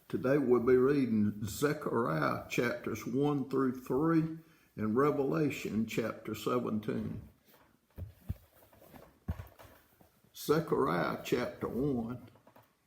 Today we'll be reading Zechariah chapters 1 through 3 and Revelation chapter 17. Zechariah chapter 1.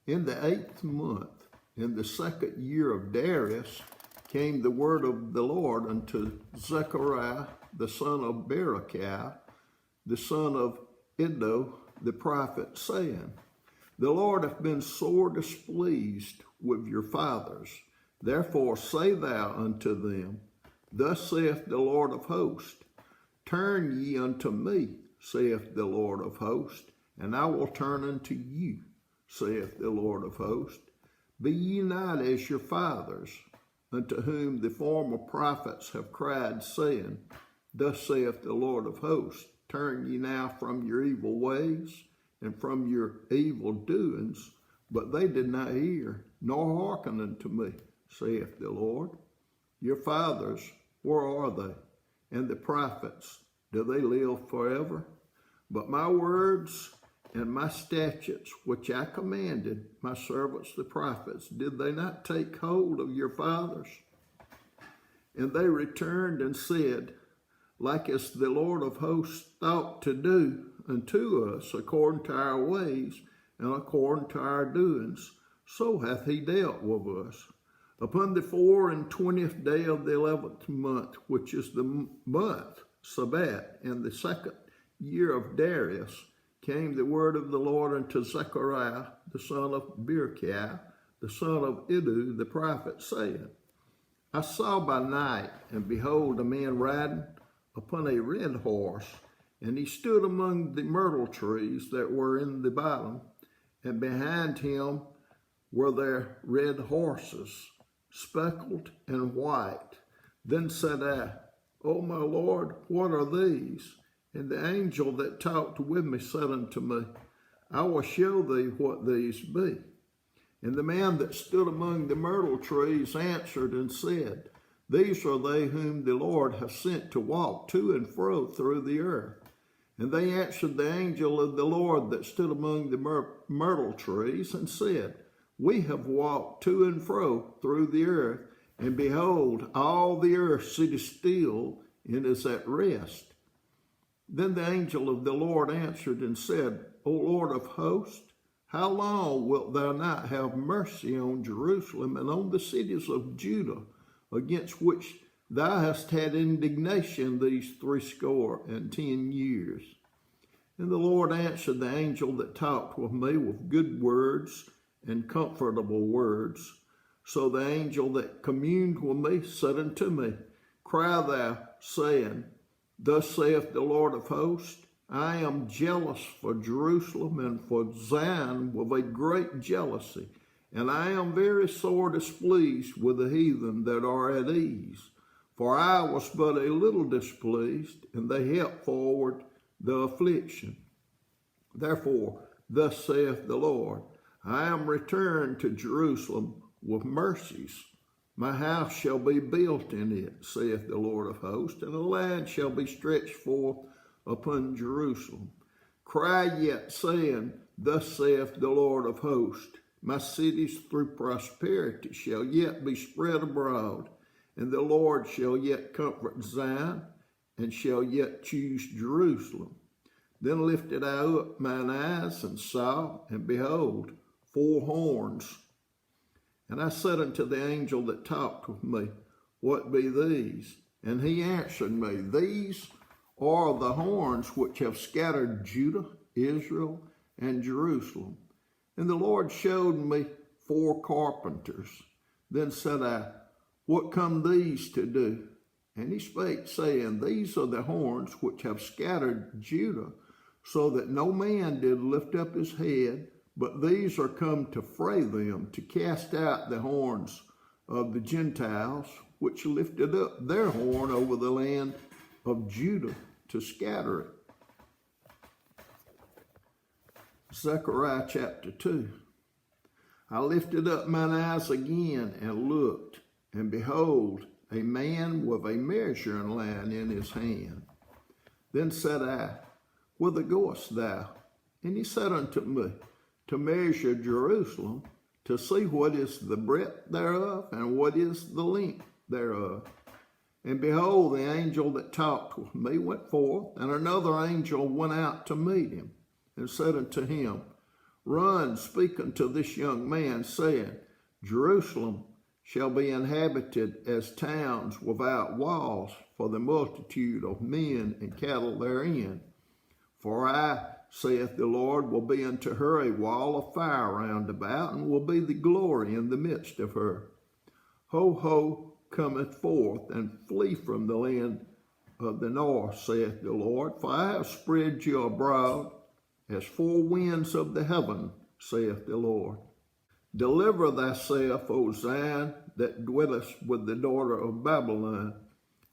In the 8th month, in the 2nd year of Darius, came the word of the Lord unto Zechariah, the son of Berechiah, the son of Iddo, the prophet, saying, The Lord hath been sore displeased with your fathers. Therefore say thou unto them, Thus saith the Lord of hosts, Turn ye unto me, saith the Lord of hosts, and I will turn unto you, saith the Lord of hosts. Be ye not as your fathers, unto whom the former prophets have cried, saying, Thus saith the Lord of hosts, Turn ye now from your evil ways, and from your evil doings, but they did not hear, nor hearken unto me, saith the Lord. Your fathers, where are they? And the prophets, do they live forever? But my words and my statutes, which I commanded my servants the prophets, did they not take hold of your fathers? And they returned and said, Like as the Lord of hosts thought to do unto us according to our ways and according to our doings, so hath he dealt with us. Upon the 24th day of the 11th month, which is the month Sabbath, in the 2nd year of Darius, came the word of the Lord unto Zechariah, the son of Berechiah, the son of Iddo, the prophet, saying, I saw by night, and behold, a man riding upon a red horse, and he stood among the myrtle trees that were in the bottom, and behind him were their red horses, speckled and white. Then said I, O my Lord, what are these? And the angel that talked with me said unto me, I will show thee what these be. And the man that stood among the myrtle trees answered and said, These are they whom the Lord hath sent to walk to and fro through the earth. And they answered the angel of the Lord that stood among the myrtle trees and said, We have walked to and fro through the earth, and behold, all the earth sitteth still and is at rest. Then the angel of the Lord answered and said, O Lord of hosts, how long wilt thou not have mercy on Jerusalem and on the cities of Judah, against which thou hast had indignation these 70 years? And the Lord answered the angel that talked with me with good words and comfortable words. So the angel that communed with me said unto me, Cry thou, saying, Thus saith the Lord of hosts, I am jealous for Jerusalem and for Zion with a great jealousy, and I am very sore displeased with the heathen that are at ease. For I was but a little displeased, and they helped forward the affliction. Therefore, thus saith the Lord, I am returned to Jerusalem with mercies. My house shall be built in it, saith the Lord of hosts, and a line shall be stretched forth upon Jerusalem. Cry yet, saying, Thus saith the Lord of hosts, My cities through prosperity shall yet be spread abroad, and the Lord shall yet comfort Zion, and shall yet choose Jerusalem. Then lifted I up mine eyes, and saw, and behold, 4 horns. And I said unto the angel that talked with me, What be these? And he answered me, These are the horns which have scattered Judah, Israel, and Jerusalem. And the Lord showed me 4 carpenters. Then said I, What come these to do? And he spake, saying, These are the horns which have scattered Judah, so that no man did lift up his head, but these are come to fray them, to cast out the horns of the Gentiles, which lifted up their horn over the land of Judah, to scatter it. Zechariah chapter 2. I lifted up mine eyes again and looked, and behold, a man with a measuring line in his hand. Then said I, Whither goest thou? And he said unto me, To measure Jerusalem, to see what is the breadth thereof, and what is the length thereof. And behold, the angel that talked with me went forth, and another angel went out to meet him, and said unto him, Run, speak unto this young man, saying, Jerusalem shall be inhabited as towns without walls, for the multitude of men and cattle therein. For I, saith the Lord, will be unto her a wall of fire round about, and will be the glory in the midst of her. Ho, ho, cometh forth, and flee from the land of the north, saith the Lord. For I have spread you abroad as four winds of the heaven, saith the Lord. Deliver thyself, O Zion, that dwellest with the daughter of Babylon.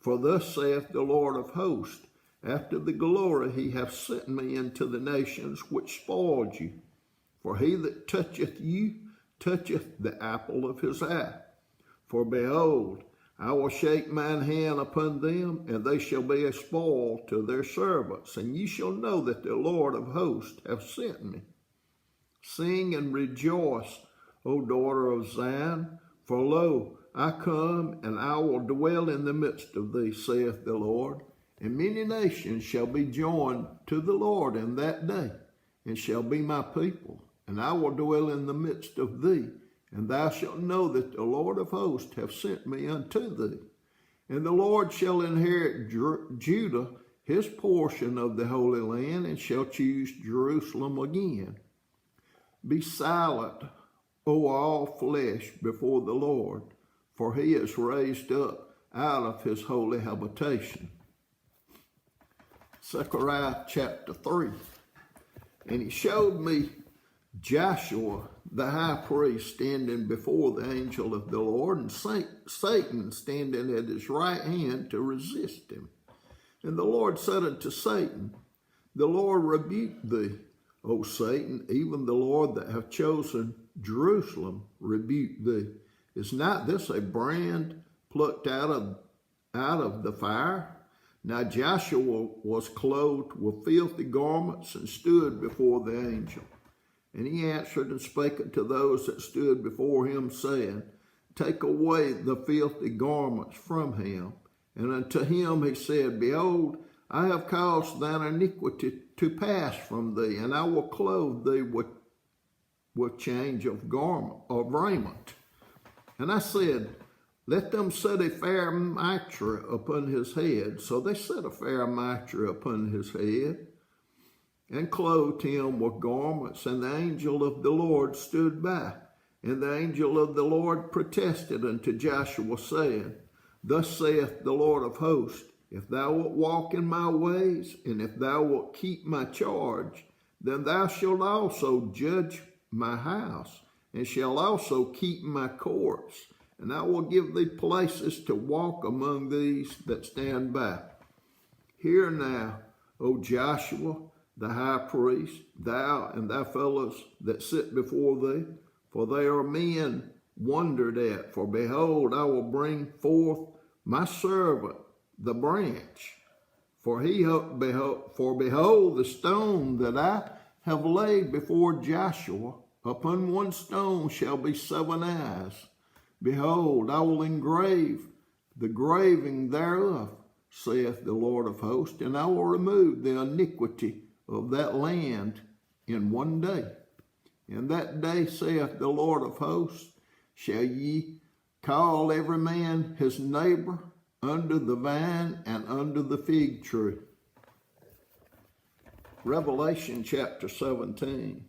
For thus saith the Lord of hosts, after the glory he hath sent me into the nations which spoiled you. For he that toucheth you toucheth the apple of his eye. For behold, I will shake mine hand upon them, and they shall be a spoil to their servants, and ye shall know that the Lord of hosts hath sent me. Sing and rejoice, O daughter of Zion, for lo, I come, and I will dwell in the midst of thee, saith the Lord. And many nations shall be joined to the Lord in that day, and shall be my people, and I will dwell in the midst of thee. And thou shalt know that the Lord of hosts hath sent me unto thee. And the Lord shall inherit Judah, his portion of the Holy Land, and shall choose Jerusalem again. Be silent, O all flesh, before the Lord, for he is raised up out of his holy habitation. Zechariah chapter 3. And he showed me Joshua the high priest standing before the angel of the Lord, and Satan standing at his right hand to resist him. And the Lord said unto Satan, The Lord rebuke thee, O Satan, even the Lord that hath chosen Jerusalem rebuke thee. Is not this a brand plucked out of the fire? Now Joshua was clothed with filthy garments, and stood before the angel. And he answered and spake unto those that stood before him, saying, Take away the filthy garments from him. And unto him he said, Behold, I have caused thine iniquity to pass from thee, and I will clothe thee with change of raiment. And I said, Let them set a fair mitre upon his head. So they set a fair mitre upon his head, and clothed him with garments, and the angel of the Lord stood by. And the angel of the Lord protested unto Joshua, saying, Thus saith the Lord of hosts, If thou wilt walk in my ways, and if thou wilt keep my charge, then thou shalt also judge my house, and shalt also keep my courts, and I will give thee places to walk among these that stand by. Hear now, O Joshua, the high priest, thou and thy fellows that sit before thee, for they are men wondered at. For behold, I will bring forth my servant, the branch. For behold, the stone that I have laid before Joshua, upon one stone shall be 7 eyes. Behold, I will engrave the graving thereof, saith the Lord of hosts, and I will remove the iniquity of that land in one day. In that day, saith the Lord of hosts, shall ye call every man his neighbor under the vine and under the fig tree. Revelation chapter 17.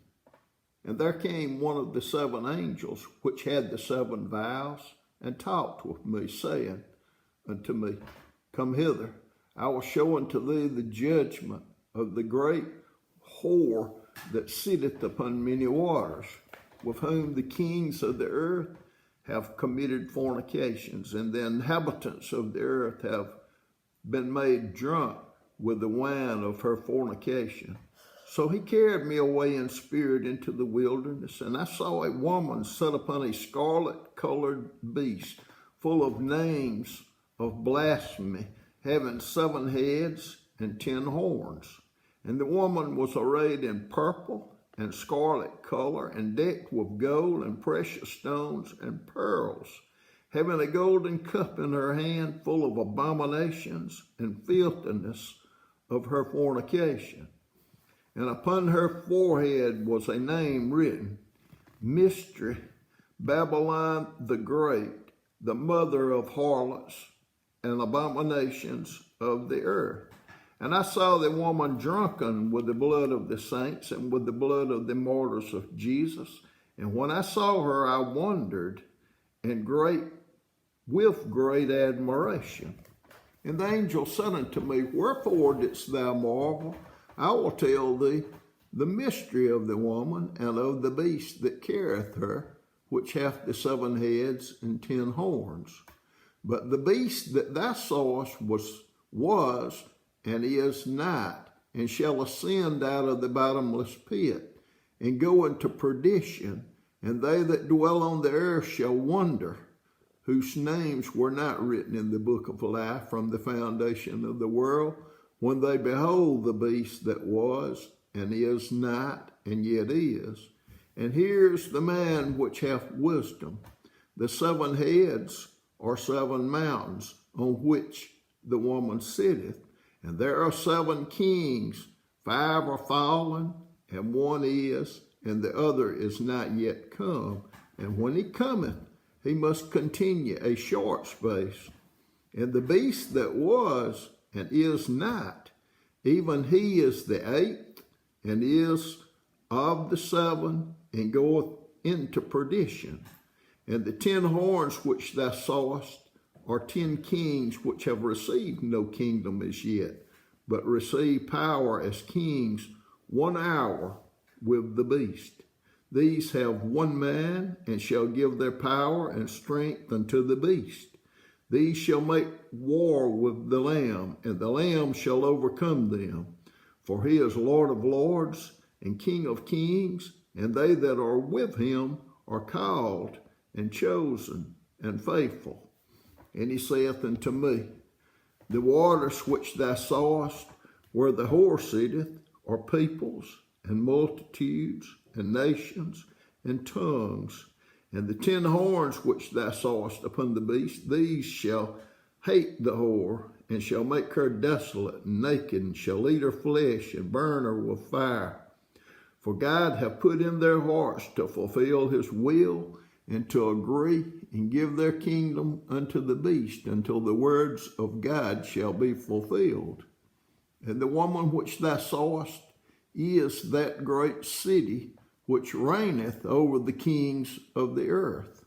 And there came one of the 7 angels, which had the 7 vials, and talked with me, saying unto me, Come hither, I will show unto thee the judgment of the great whore that sitteth upon many waters, with whom the kings of the earth have committed fornications, and the inhabitants of the earth have been made drunk with the wine of her fornication. So he carried me away in spirit into the wilderness, and I saw a woman set upon a scarlet-colored beast, full of names of blasphemy, having 7 heads and 10 horns. And the woman was arrayed in purple and scarlet color, and decked with gold and precious stones and pearls, having a golden cup in her hand full of abominations and filthiness of her fornication. And upon her forehead was a name written, Mystery, Babylon the Great, the mother of harlots and abominations of the earth. And I saw the woman drunken with the blood of the saints and with the blood of the martyrs of Jesus. And when I saw her, I wondered with great admiration. And the angel said unto me, Wherefore didst thou marvel? I will tell thee the mystery of the woman and of the beast that carrieth her, which hath the 7 heads and 10 horns. But the beast that thou sawest was and is not, and shall ascend out of the bottomless pit, and go into perdition, and they that dwell on the earth shall wonder, whose names were not written in the book of life from the foundation of the world, when they behold the beast that was, and is not, and yet is. And here's the man which hath wisdom. The 7 heads are 7 mountains, on which the woman sitteth. And there are 7 kings, 5 are fallen, and 1 is, and the other is not yet come. And when he cometh, he must continue a short space. And the beast that was and is not, even he is the 8th, and is of the 7, and goeth into perdition. And the 10 horns which thou sawest are 10 kings which have received no kingdom as yet, but receive power as kings 1 hour with the beast. These have 1 man, and shall give their power and strength unto the beast. These shall make war with the Lamb, and the Lamb shall overcome them. For he is Lord of lords and King of kings, and they that are with him are called and chosen and faithful. And he saith unto me, The waters which thou sawest, where the whore sitteth, are peoples and multitudes and nations and tongues. And the 10 horns which thou sawest upon the beast, these shall hate the whore, and shall make her desolate and naked, and shall eat her flesh and burn her with fire. For God hath put in their hearts to fulfill his will, and to agree and give their kingdom unto the beast, until the words of God shall be fulfilled. And the woman which thou sawest is that great city which reigneth over the kings of the earth.